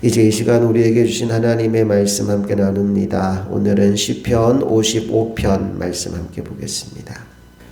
이제 이 시간 우리에게 주신 하나님의 말씀 함께 나눕니다. 오늘은 시편 55편 말씀 함께 보겠습니다.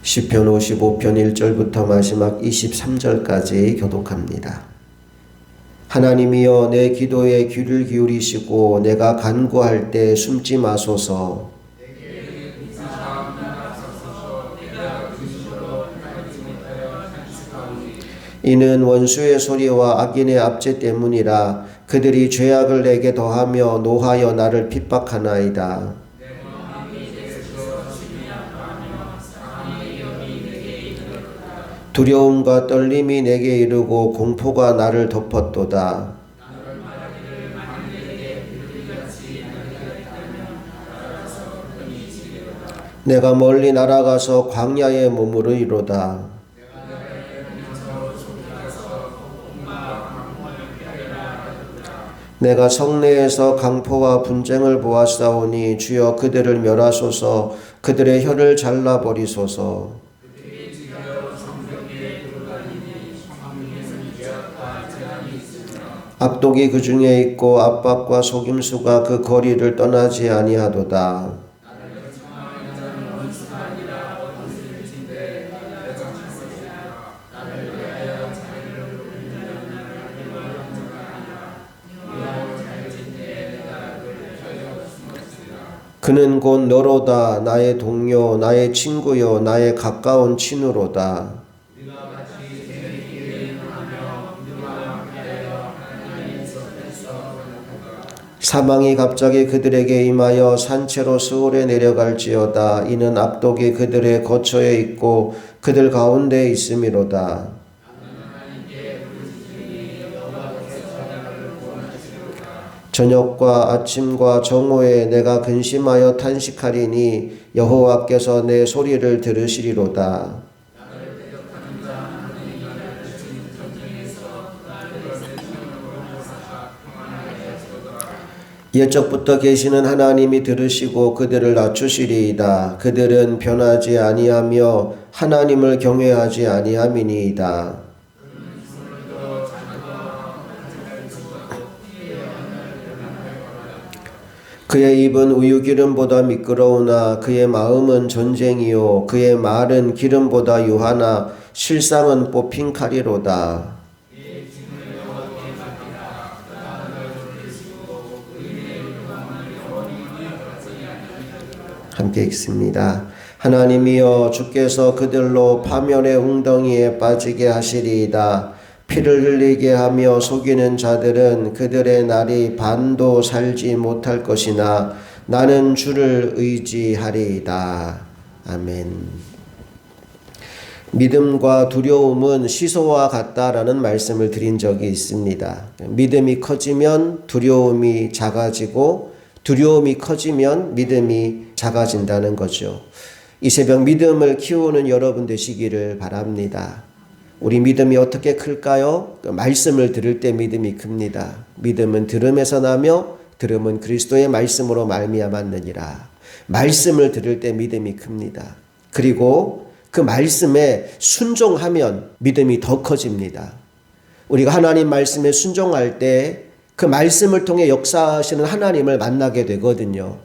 시편 55편 1절부터 마지막 23절까지 교독합니다. 하나님이여 내 기도에 귀를 기울이시고 내가 간구할 때 숨지 마소서. 이는 원수의 소리와 악인의 압제 때문이라. 그들이 죄악을 내게 더하며 노하여 나를 핍박하나이다. 두려움과 떨림이 내게 이르고 공포가 나를 덮었도다. 내가 멀리 날아가서 광야에 머무르리로다. 내가 성내에서 강포와 분쟁을 보았사오니 주여 그들을 멸하소서. 그들의 혀를 잘라버리소서. 악독이 그 중에 있고 압박과 속임수가 그 거리를 떠나지 아니하도다. 그는 곧 너로다. 나의 동료, 나의 친구요, 나의 가까운 친우로다. 사망이 갑자기 그들에게 임하여 산채로 스올에 내려갈지어다. 이는 악독이 그들의 거처에 있고 그들 가운데 있음이로다. 저녁과 아침과 정오에 내가 근심하여 탄식하리니 여호와께서 내 소리를 들으시리로다. 옛적부터 계시는 하나님이 들으시고 그들을 낮추시리이다. 그들은 변하지 아니하며 하나님을 경외하지 아니함이니이다. 그의 입은 우유기름보다 미끄러우나 그의 마음은 전쟁이요 그의 말은 기름보다 유하나 실상은 뽑힌 칼이로다. 함께 읽습니다. 하나님이여 주께서 그들로 파멸의 웅덩이에 빠지게 하시리이다. 피를 흘리게 하며 속이는 자들은 그들의 날이 반도 살지 못할 것이나 나는 주를 의지하리이다. 아멘. 믿음과 두려움은 시소와 같다라는 말씀을 드린 적이 있습니다. 믿음이 커지면 두려움이 작아지고 두려움이 커지면 믿음이 작아진다는 거죠. 이 새벽 믿음을 키우는 여러분 되시기를 바랍니다. 우리 믿음이 어떻게 클까요? 말씀을 들을 때 믿음이 큽니다. 믿음은 들음에서 나며 들음은 그리스도의 말씀으로 말미암았느니라. 말씀을 들을 때 믿음이 큽니다. 그리고 그 말씀에 순종하면 믿음이 더 커집니다. 우리가 하나님 말씀에 순종할 때 그 말씀을 통해 역사하시는 하나님을 만나게 되거든요.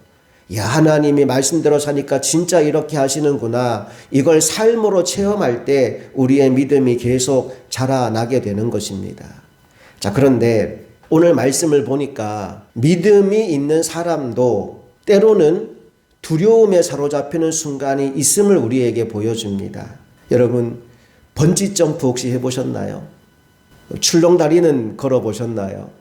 야, 하나님이 말씀대로 사니까 진짜 이렇게 하시는구나. 이걸 삶으로 체험할 때 우리의 믿음이 계속 자라나게 되는 것입니다. 자, 그런데 오늘 말씀을 보니까 믿음이 있는 사람도 때로는 두려움에 사로잡히는 순간이 있음을 우리에게 보여줍니다. 여러분, 번지점프 혹시 해보셨나요? 출렁다리는 걸어보셨나요?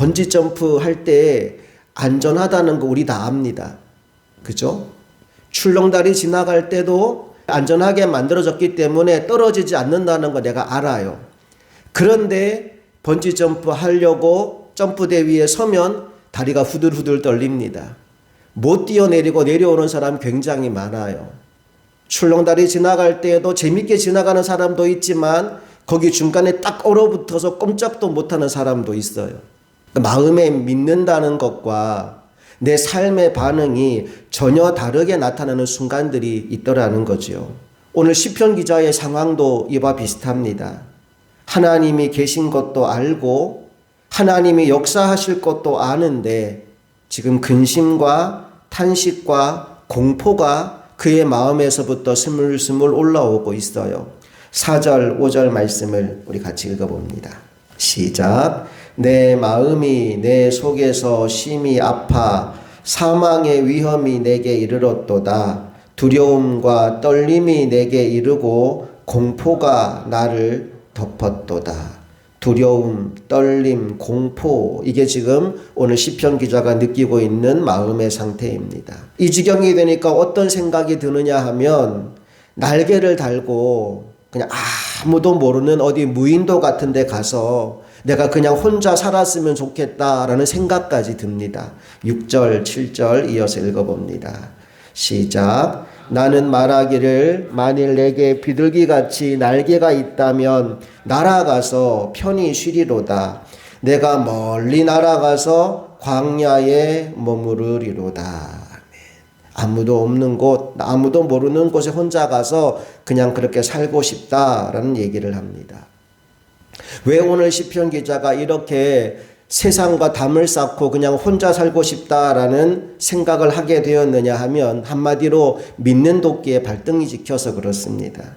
번지점프 할 때 안전하다는 거 우리 다 압니다. 그죠? 출렁다리 지나갈 때도 안전하게 만들어졌기 때문에 떨어지지 않는다는 거 내가 알아요. 그런데 번지점프 하려고 점프대 위에 서면 다리가 후들후들 떨립니다. 못 뛰어내리고 내려오는 사람 굉장히 많아요. 출렁다리 지나갈 때에도 재밌게 지나가는 사람도 있지만 거기 중간에 딱 얼어붙어서 꼼짝도 못하는 사람도 있어요. 마음에 믿는다는 것과 내 삶의 반응이 전혀 다르게 나타나는 순간들이 있더라는 거죠. 오늘 시편 기자의 상황도 이와 비슷합니다. 하나님이 계신 것도 알고 하나님이 역사하실 것도 아는데 지금 근심과 탄식과 공포가 그의 마음에서부터 스물스물 올라오고 있어요. 4절, 5절 말씀을 우리 같이 읽어봅니다. 시작. 내 마음이 내 속에서 심히 아파 사망의 위험이 내게 이르렀도다. 두려움과 떨림이 내게 이르고 공포가 나를 덮었도다. 두려움, 떨림, 공포, 이게 지금 오늘 시편 기자가 느끼고 있는 마음의 상태입니다. 이 지경이 되니까 어떤 생각이 드느냐 하면 날개를 달고 그냥 아무도 모르는 어디 무인도 같은 데 가서 내가 그냥 혼자 살았으면 좋겠다라는 생각까지 듭니다. 6절, 7절 이어서 읽어봅니다. 시작. 나는 말하기를 만일 내게 비둘기같이 날개가 있다면 날아가서 편히 쉬리로다. 내가 멀리 날아가서 광야에 머무르리로다. 아무도 없는 곳, 아무도 모르는 곳에 혼자 가서 그냥 그렇게 살고 싶다라는 얘기를 합니다. 왜 오늘 시편 기자가 이렇게 세상과 담을 쌓고 그냥 혼자 살고 싶다라는 생각을 하게 되었느냐 하면 한마디로 믿는 도끼에 발등이 찍혀서 그렇습니다.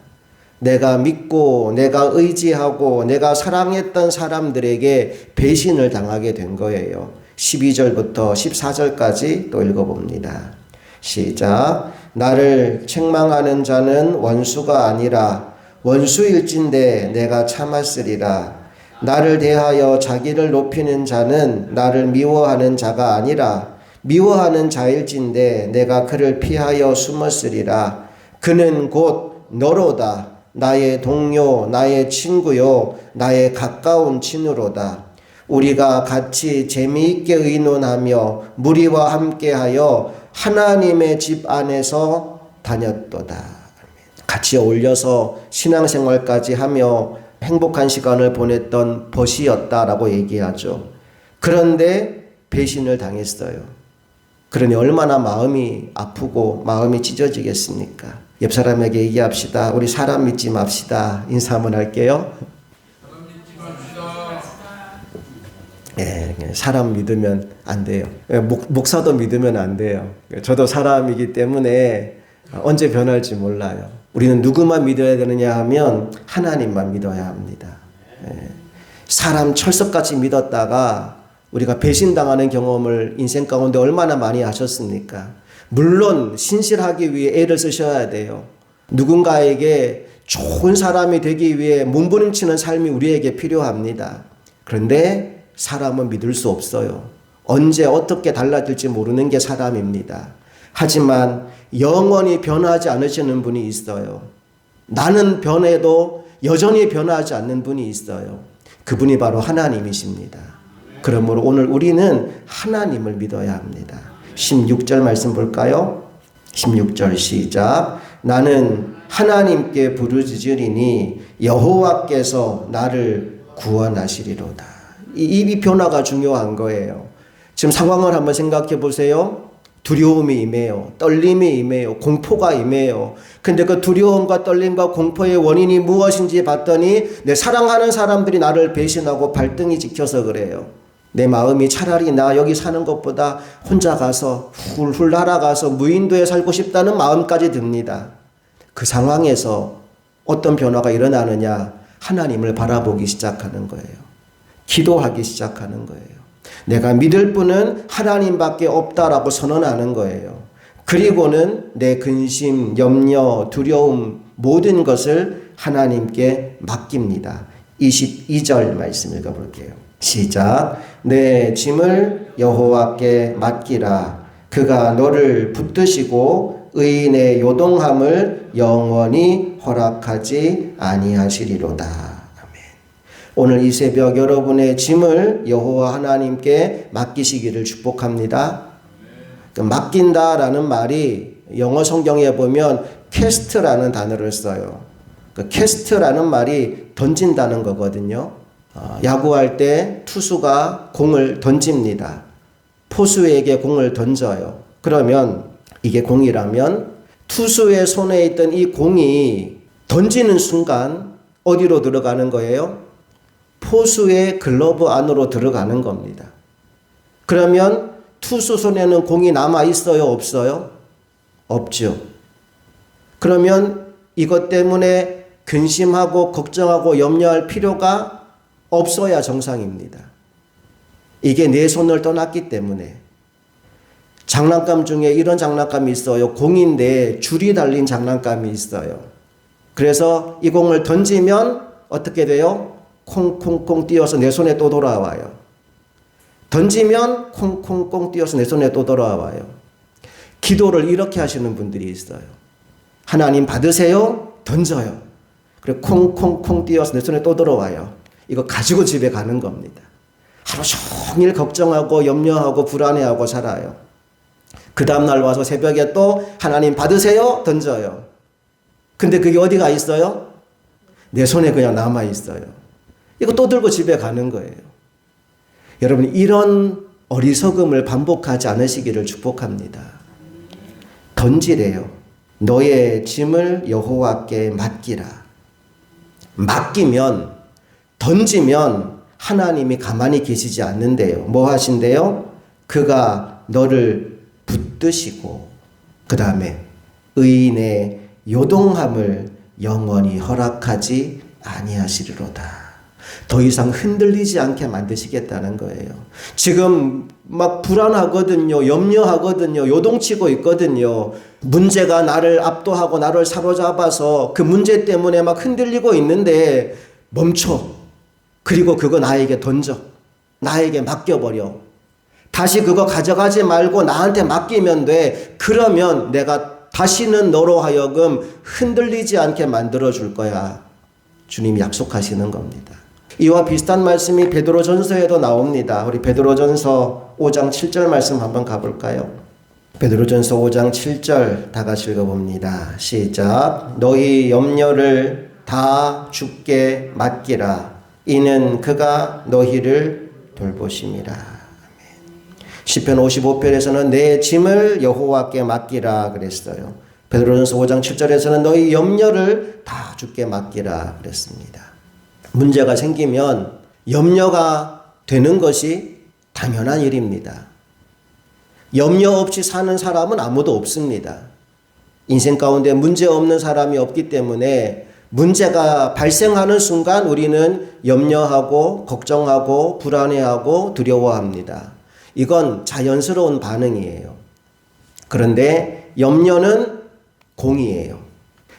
내가 믿고 내가 의지하고 내가 사랑했던 사람들에게 배신을 당하게 된 거예요. 12절부터 14절까지 또 읽어봅니다. 시작. 나를 책망하는 자는 원수가 아니라 원수일진데 내가 참았으리라. 나를 대하여 자기를 높이는 자는 나를 미워하는 자가 아니라 미워하는 자일진데 내가 그를 피하여 숨었으리라. 그는 곧 너로다. 나의 동료, 나의 친구요, 나의 가까운 친구로다. 우리가 같이 재미있게 의논하며 무리와 함께하여 하나님의 집 안에서 다녔도다. 같이 어울려서 신앙생활까지 하며 행복한 시간을 보냈던 벗이었다라고 얘기하죠. 그런데 배신을 당했어요. 그러니 얼마나 마음이 아프고 마음이 찢어지겠습니까? 옆 사람에게 얘기합시다. 우리 사람 믿지 맙시다. 인사 한번 할게요. 사람 믿으면 안 돼요. 목사도 믿으면 안 돼요. 저도 사람이기 때문에 언제 변할지 몰라요. 우리는 누구만 믿어야 되느냐 하면 하나님만 믿어야 합니다. 사람 철석같이 믿었다가 우리가 배신당하는 경험을 인생 가운데 얼마나 많이 하셨습니까? 물론 신실하기 위해 애를 쓰셔야 돼요. 누군가에게 좋은 사람이 되기 위해 몸부림치는 삶이 우리에게 필요합니다. 그런데 사람은 믿을 수 없어요. 언제 어떻게 달라질지 모르는 게 사람입니다. 하지만 영원히 변하지 않으시는 분이 있어요. 나는 변해도 여전히 변하지 않는 분이 있어요. 그분이 바로 하나님이십니다. 그러므로 오늘 우리는 하나님을 믿어야 합니다. 16절 말씀 볼까요? 16절 시작. 나는 하나님께 부르짖으리니 여호와께서 나를 구원하시리로다. 이 변화가 중요한 거예요. 지금 상황을 한번 생각해 보세요. 두려움이 임해요. 떨림이 임해요. 공포가 임해요. 근데 그 두려움과 떨림과 공포의 원인이 무엇인지 봤더니 내 사랑하는 사람들이 나를 배신하고 발등이 찍혀서 그래요. 내 마음이 차라리 나 여기 사는 것보다 혼자 가서 훌훌 날아가서 무인도에 살고 싶다는 마음까지 듭니다. 그 상황에서 어떤 변화가 일어나느냐? 하나님을 바라보기 시작하는 거예요. 기도하기 시작하는 거예요. 내가 믿을 분은 하나님밖에 없다라고 선언하는 거예요. 그리고는 내 근심, 염려, 두려움 모든 것을 하나님께 맡깁니다. 22절 말씀 읽어볼게요. 시작. 내 짐을 여호와께 맡기라. 그가 너를 붙드시고 의인의 요동함을 영원히 허락하지 아니하시리로다. 오늘 이 새벽 여러분의 짐을 여호와 하나님께 맡기시기를 축복합니다. 맡긴다라는 말이 영어 성경에 보면 캐스트라는 단어를 써요. 캐스트라는 말이 던진다는 거거든요. 야구할 때 투수가 공을 던집니다. 포수에게 공을 던져요. 그러면 이게 공이라면 투수의 손에 있던 이 공이 던지는 순간 어디로 들어가는 거예요? 포수의 글러브 안으로 들어가는 겁니다. 그러면 투수 손에는 공이 남아 있어요? 없어요? 없죠. 그러면 이것 때문에 근심하고 걱정하고 염려할 필요가 없어야 정상입니다. 이게 내 손을 떠났기 때문에. 장난감 중에 이런 장난감이 있어요. 공인데 줄이 달린 장난감이 있어요. 그래서 이 공을 던지면 어떻게 돼요? 콩콩콩 뛰어서 내 손에 또 돌아와요. 던지면 콩콩콩 뛰어서 내 손에 또 돌아와요. 기도를 이렇게 하시는 분들이 있어요. 하나님 받으세요. 던져요. 그리고 콩콩콩 뛰어서 내 손에 또 들어와요. 이거 가지고 집에 가는 겁니다. 하루 종일 걱정하고 염려하고 불안해하고 살아요. 그 다음날 와서 새벽에 또 하나님 받으세요. 던져요. 근데 그게 어디가 있어요? 내 손에 그냥 남아 있어요. 이거 또 들고 집에 가는 거예요. 여러분, 이런 어리석음을 반복하지 않으시기를 축복합니다. 던지래요. 너의 짐을 여호와께 맡기라. 맡기면, 던지면 하나님이 가만히 계시지 않는데요. 뭐 하신대요? 그가 너를 붙드시고 그 다음에 의인의 요동함을 영원히 허락하지 아니하시리로다. 더 이상 흔들리지 않게 만드시겠다는 거예요. 지금 막 불안하거든요. 염려하거든요. 요동치고 있거든요. 문제가 나를 압도하고 나를 사로잡아서 그 문제 때문에 막 흔들리고 있는데 멈춰. 그리고 그거 나에게 던져. 나에게 맡겨버려. 다시 그거 가져가지 말고 나한테 맡기면 돼. 그러면 내가 다시는 너로 하여금 흔들리지 않게 만들어줄 거야. 주님이 약속하시는 겁니다. 이와 비슷한 말씀이 베드로전서에도 나옵니다. 우리 베드로전서 5장 7절 말씀 한번 가볼까요? 베드로전서 5장 7절 다 같이 읽어봅니다. 시작. 너희 염려를 다 주께 맡기라. 이는 그가 너희를 돌보심이라. 시편 55편에서는 내 짐을 여호와께 맡기라 그랬어요. 베드로전서 5장 7절에서는 너희 염려를 다 주께 맡기라 그랬습니다. 문제가 생기면 염려가 되는 것이 당연한 일입니다. 염려 없이 사는 사람은 아무도 없습니다. 인생 가운데 문제 없는 사람이 없기 때문에 문제가 발생하는 순간 우리는 염려하고 걱정하고 불안해하고 두려워합니다. 이건 자연스러운 반응이에요. 그런데 염려는 공이에요.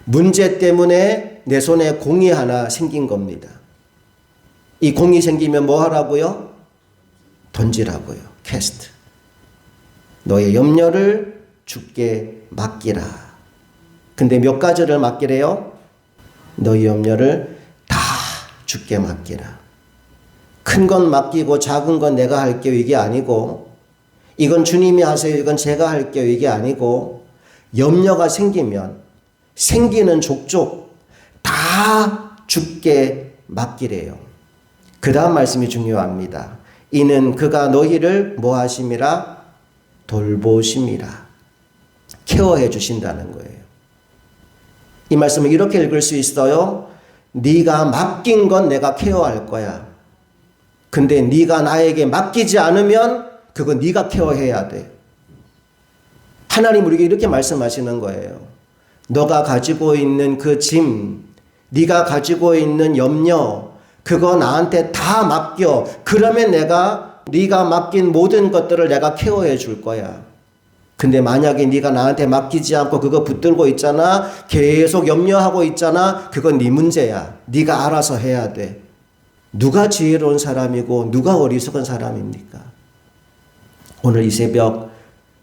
문제 때문에 내 손에 공이 하나 생긴 겁니다. 이 공이 생기면 뭐 하라고요? 던지라고요. 캐스트. 너의 염려를 주께 맡기라. 근데 몇 가지를 맡기래요? 너의 염려를 다 주께 맡기라. 큰 건 맡기고 작은 건 내가 할게요. 이게 아니고, 이건 주님이 하세요. 이건 제가 할게요. 이게 아니고, 염려가 생기면 생기는 족족 다 주께 맡기래요. 그 다음 말씀이 중요합니다. 이는 그가 너희를 뭐 하심이라? 돌보심이라. 케어해 주신다는 거예요. 이 말씀을 이렇게 읽을 수 있어요. 네가 맡긴 건 내가 케어할 거야. 근데 네가 나에게 맡기지 않으면 그건 네가 케어해야 돼. 하나님 우리에게 이렇게 말씀하시는 거예요. 너가 가지고 있는 그 짐, 네가 가지고 있는 염려, 그거 나한테 다 맡겨. 그러면 내가 네가 맡긴 모든 것들을 내가 케어해 줄 거야. 근데 만약에 네가 나한테 맡기지 않고 그거 붙들고 있잖아. 계속 염려하고 있잖아. 그건 네 문제야. 네가 알아서 해야 돼. 누가 지혜로운 사람이고 누가 어리석은 사람입니까? 오늘 이 새벽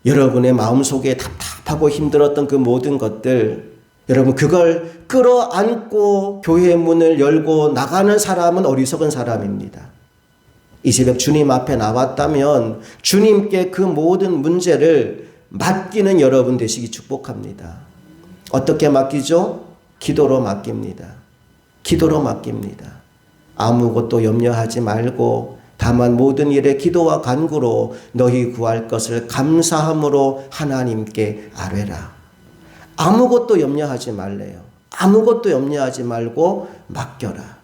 여러분의 마음속에 답답하고 힘들었던 그 모든 것들, 여러분 그걸 끌어안고 교회 문을 열고 나가는 사람은 어리석은 사람입니다. 이 새벽 주님 앞에 나왔다면 주님께 그 모든 문제를 맡기는 여러분 되시기 축복합니다. 어떻게 맡기죠? 기도로 맡깁니다. 기도로 맡깁니다. 아무것도 염려하지 말고 다만 모든 일에 기도와 간구로 너희 구할 것을 감사함으로 하나님께 아뢰라. 아무것도 염려하지 말래요. 아무것도 염려하지 말고 맡겨라.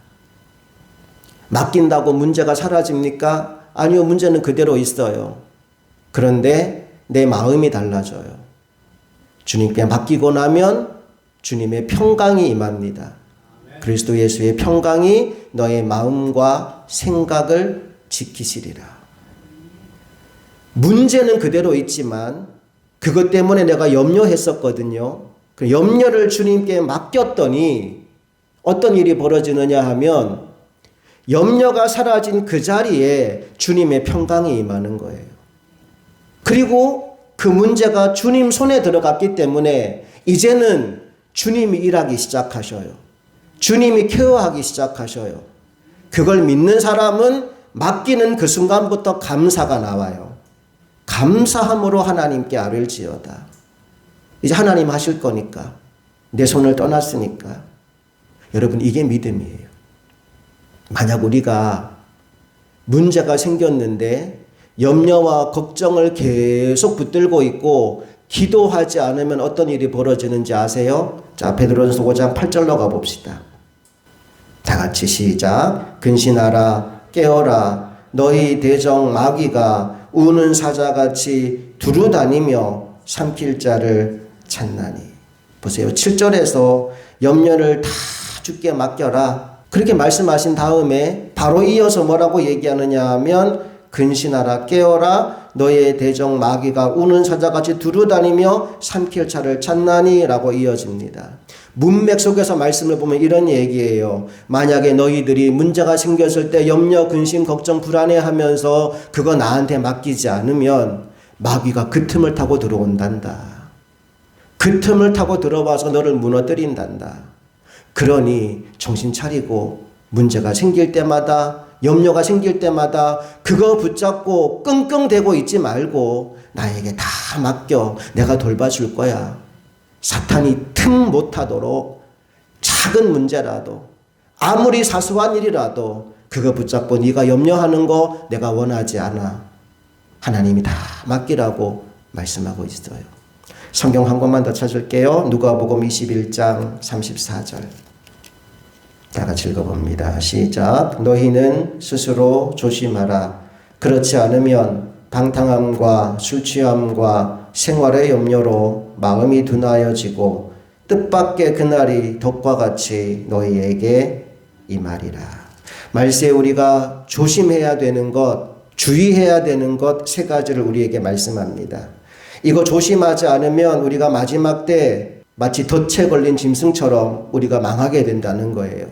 맡긴다고 문제가 사라집니까? 아니요, 문제는 그대로 있어요. 그런데 내 마음이 달라져요. 주님께 맡기고 나면 주님의 평강이 임합니다. 그리스도 예수의 평강이 너의 마음과 생각을 지키시리라. 문제는 그대로 있지만 그것 때문에 내가 염려했었거든요. 그 염려를 주님께 맡겼더니 어떤 일이 벌어지느냐 하면 염려가 사라진 그 자리에 주님의 평강이 임하는 거예요. 그리고 그 문제가 주님 손에 들어갔기 때문에 이제는 주님이 일하기 시작하셔요. 주님이 케어하기 시작하셔요. 그걸 믿는 사람은 맡기는 그 순간부터 감사가 나와요. 감사함으로 하나님께 아뢰지어다. 이제 하나님 하실 거니까. 내 손을 떠났으니까. 여러분, 이게 믿음이에요. 만약 우리가 문제가 생겼는데 염려와 걱정을 계속 붙들고 있고 기도하지 않으면 어떤 일이 벌어지는지 아세요? 자, 베드로전서 5장 8절로 가봅시다. 다 같이 시작. 근신하라, 깨어라. 너희 대적 마귀가 우는 사자같이 두루다니며 삼킬 자를 찾나니. 보세요. 7절에서 염려를 다 주께 맡겨라. 그렇게 말씀하신 다음에 바로 이어서 뭐라고 얘기하느냐 하면 근신하라, 깨어라. 너의 대적 마귀가 우는 사자같이 두루다니며 삼킬 자를 찾나니 라고 이어집니다. 문맥 속에서 말씀을 보면 이런 얘기예요. 만약에 너희들이 문제가 생겼을 때 염려, 근심, 걱정, 불안해하면서 그거 나한테 맡기지 않으면 마귀가 그 틈을 타고 들어온단다. 그 틈을 타고 들어와서 너를 무너뜨린단다. 그러니 정신 차리고 문제가 생길 때마다, 염려가 생길 때마다 그거 붙잡고 끙끙대고 있지 말고 나에게 다 맡겨. 내가 돌봐줄 거야. 사탄이 틈 못하도록 작은 문제라도 아무리 사소한 일이라도 그거 붙잡고 네가 염려하는 거 내가 원하지 않아. 하나님이 다 맡기라고 말씀하고 있어요. 성경 한 권만 더 찾을게요. 누가복음 21장 34절. 다 같이 읽어봅니다. 시작. 너희는 스스로 조심하라. 그렇지 않으면 방탕함과 술취함과 생활의 염려로 마음이 둔하여지고 뜻밖의 그날이 덕과 같이 너희에게 임하리라. 말세에 우리가 조심해야 되는 것, 주의해야 되는 것 세 가지를 우리에게 말씀합니다. 이거 조심하지 않으면 우리가 마지막 때 마치 덫에 걸린 짐승처럼 우리가 망하게 된다는 거예요.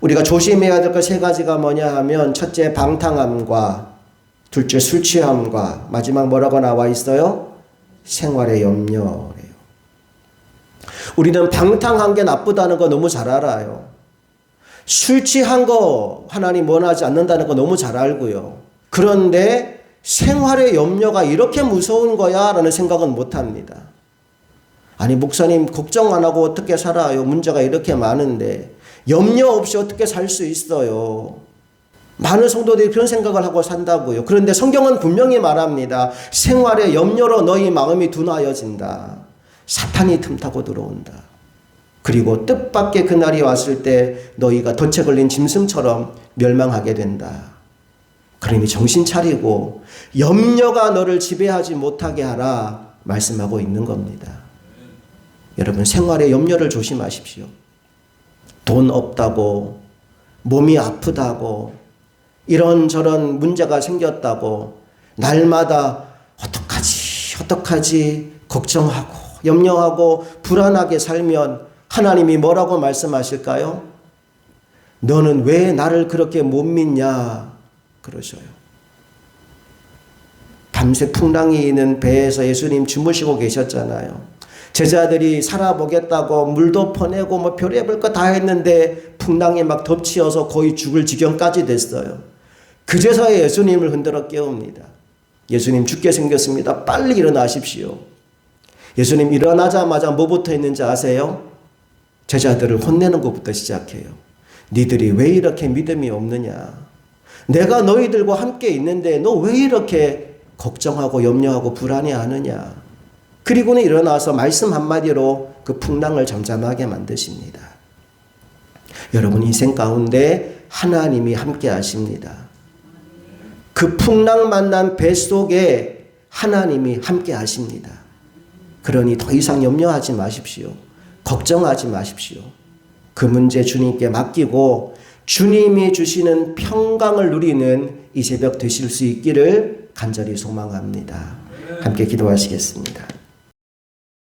우리가 조심해야 될 것 세 가지가 뭐냐 하면 첫째 방탕함과 둘째 술 취함과 마지막 뭐라고 나와 있어요? 생활의 염려래요. 우리는 방탕한 게 나쁘다는 거 너무 잘 알아요. 술 취한 거 하나님 원하지 않는다는 거 너무 잘 알고요. 그런데 생활의 염려가 이렇게 무서운 거야 라는 생각은 못 합니다. 아니 목사님 걱정 안 하고 어떻게 살아요? 문제가 이렇게 많은데 염려 없이 어떻게 살 수 있어요? 많은 성도들이 그런 생각을 하고 산다고요. 그런데 성경은 분명히 말합니다. 생활의 염려로 너희 마음이 둔하여진다. 사탄이 틈타고 들어온다. 그리고 뜻밖의 그날이 왔을 때 너희가 덫에 걸린 짐승처럼 멸망하게 된다. 그러니 정신 차리고 염려가 너를 지배하지 못하게 하라 말씀하고 있는 겁니다. 여러분 생활의 염려를 조심하십시오. 돈 없다고, 몸이 아프다고, 이런저런 문제가 생겼다고 날마다 어떡하지 걱정하고 염려하고 불안하게 살면 하나님이 뭐라고 말씀하실까요? 너는 왜 나를 그렇게 못 믿냐 그러셔요. 밤새 풍랑이 있는 배에서 예수님 주무시고 계셨잖아요. 제자들이 살아보겠다고 물도 퍼내고 뭐 별의별 거 다 했는데 풍랑이 막 덮치어서 거의 죽을 지경까지 됐어요. 그제서야 예수님을 흔들어 깨웁니다. 예수님 죽게 생겼습니다. 빨리 일어나십시오. 예수님 일어나자마자 뭐부터 했는지 아세요? 제자들을 혼내는 것부터 시작해요. 니들이 왜 이렇게 믿음이 없느냐? 내가 너희들과 함께 있는데 너 왜 이렇게 걱정하고 염려하고 불안해하느냐? 그리고는 일어나서 말씀 한마디로 그 풍랑을 잠잠하게 만드십니다. 여러분 인생 가운데 하나님이 함께 하십니다. 그 풍랑 만난 뱃속에 하나님이 함께 하십니다. 그러니 더 이상 염려하지 마십시오. 걱정하지 마십시오. 그 문제 주님께 맡기고 주님이 주시는 평강을 누리는 이 새벽 되실 수 있기를 간절히 소망합니다. 함께 기도하시겠습니다.